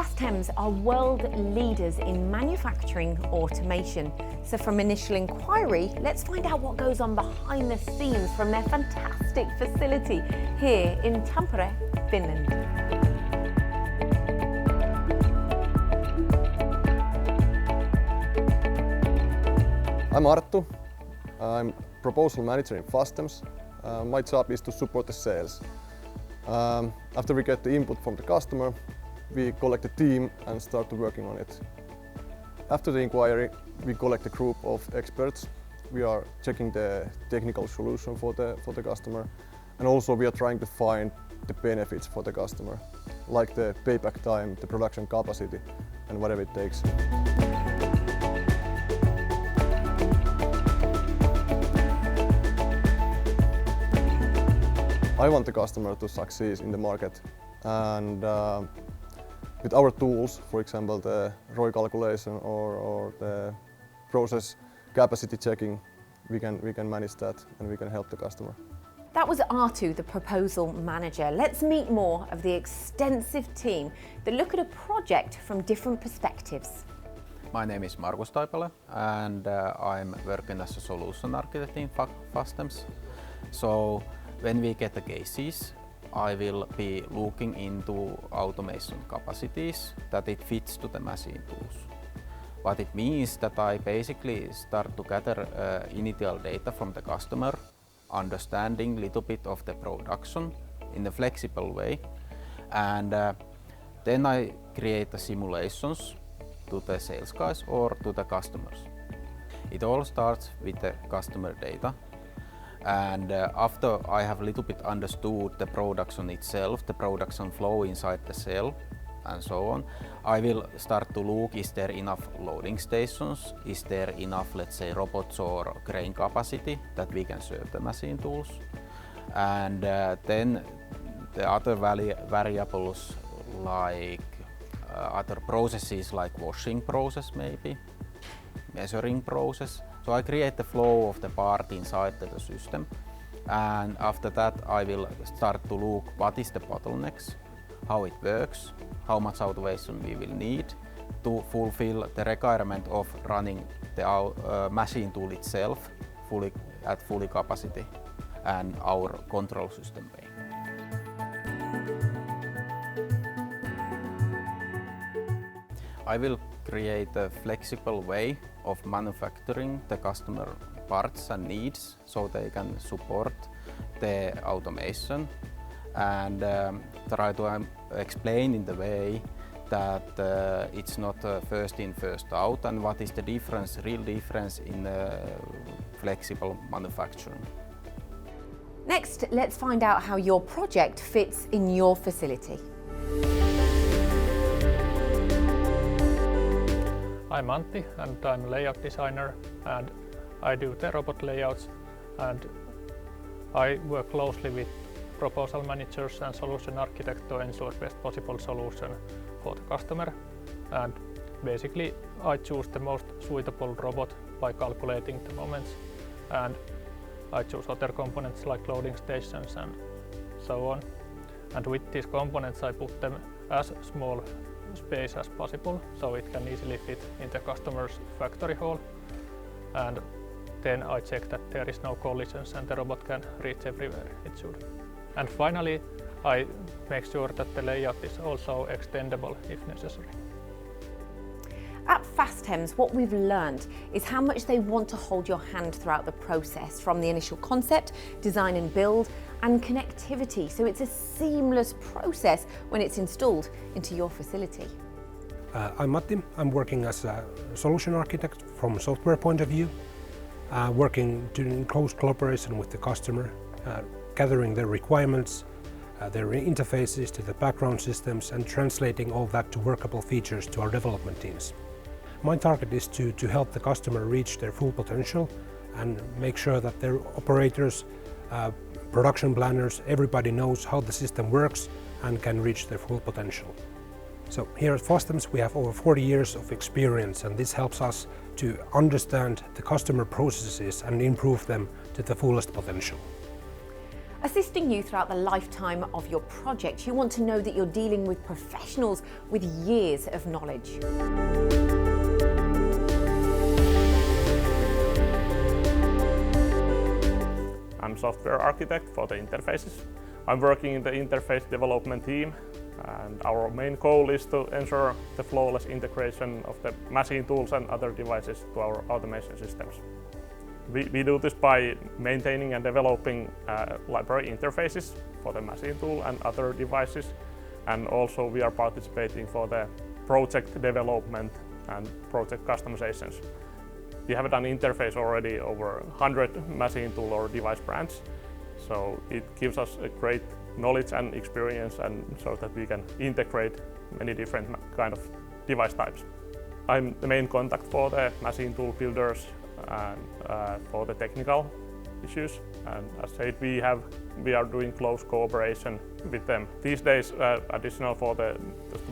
Fastems are world leaders in manufacturing automation. So from initial inquiry, let's find out what goes on behind the scenes from their fantastic facility here in Tampere, Finland. I'm Arttu. I'm proposal manager in Fastems. My job is to support the sales. After we get the input from the customer, we collect a team and start working on it. After the inquiry, we collect a group of experts. We are checking the technical solution for the customer, and also we are trying to find the benefits for the customer, like the payback time, the production capacity, and whatever it takes. I want the customer to succeed in the market, and with our tools, for example the ROI calculation or the process capacity checking, we can manage that and we can help the customer. That was Arttu, the proposal manager. Let's meet more of the extensive team that look at a project from different perspectives. My name is Markus Taipale and I'm working as a solution architect in Fastems. So when we get the cases, I will be looking into automation capacities that it fits to the machine tools. What it means that I basically start to gather initial data from the customer, understanding a little bit of the production in a flexible way, and then I create the simulations to the sales guys or to the customers. It all starts with the customer data. And after I have a little bit understood the production itself, the production flow inside the cell and so on, I will start to look, is there enough loading stations, is there enough, let's say, robots or crane capacity that we can serve the machine tools. And then the other variables like other processes like washing process maybe, measuring process. So I create the flow of the part inside the system, and after that I will start to look what is the bottlenecks, how it works, how much automation we will need to fulfill the requirement of running the machine tool itself at full capacity and our control system way. I will create a flexible way of manufacturing the customer parts and needs so they can support the automation, and try to explain in the way that it's not first in, first out, and what is the difference, real difference in flexible manufacturing. Next, let's find out how your project fits in your facility. I'm Antti and I'm a layout designer, and I do the robot layouts, and I work closely with proposal managers and solution architects to ensure best possible solution for the customer. And basically I choose the most suitable robot by calculating the moments, and I choose other components like loading stations and so on. And with these components I put them as small space as possible, so it can easily fit in the customer's factory hall, and then I check that there is no collisions and the robot can reach everywhere it should. And finally I make sure that the layout is also extendable if necessary. At Fastems, what we've learned is how much they want to hold your hand throughout the process, from the initial concept, design and build, and connectivity, so it's a seamless process when it's installed into your facility. I'm Matti. I'm working as a solution architect from a software point of view, working in close collaboration with the customer, gathering their requirements, their interfaces to the background systems, and translating all that to workable features to our development teams. My target is to help the customer reach their full potential and make sure that their operators, production planners, everybody knows how the system works and can reach their full potential. So here at Fastems we have over 40 years of experience, and this helps us to understand the customer processes and improve them to the fullest potential. assisting you throughout the lifetime of your project. You want to know that you're dealing with professionals with years of knowledge. I'm software architect for the interfaces. I'm working in the interface development team, and our main goal is to ensure the flawless integration of the machine tools and other devices to our automation systems. We do this by maintaining and developing library interfaces for the machine tool and other devices, and also we are participating for the project development and project customizations. We have done interface already over 100 machine tool or device brands, so it gives us a great knowledge and experience, and so that we can integrate many different kind of device types. I'm the main contact for the machine tool builders and for the technical issues, and as said, we are doing close cooperation with them. These days, additional for the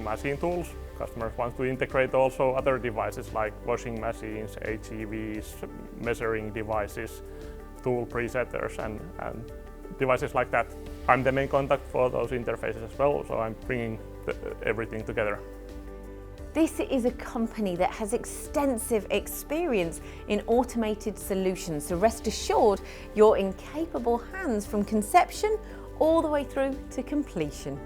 machine tools, customers want to integrate also other devices like washing machines, HEVs, measuring devices, tool presetters and devices like that. I'm the main contact for those interfaces as well, so I'm bringing everything together. This is a company that has extensive experience in automated solutions, so rest assured you're in capable hands from conception all the way through to completion.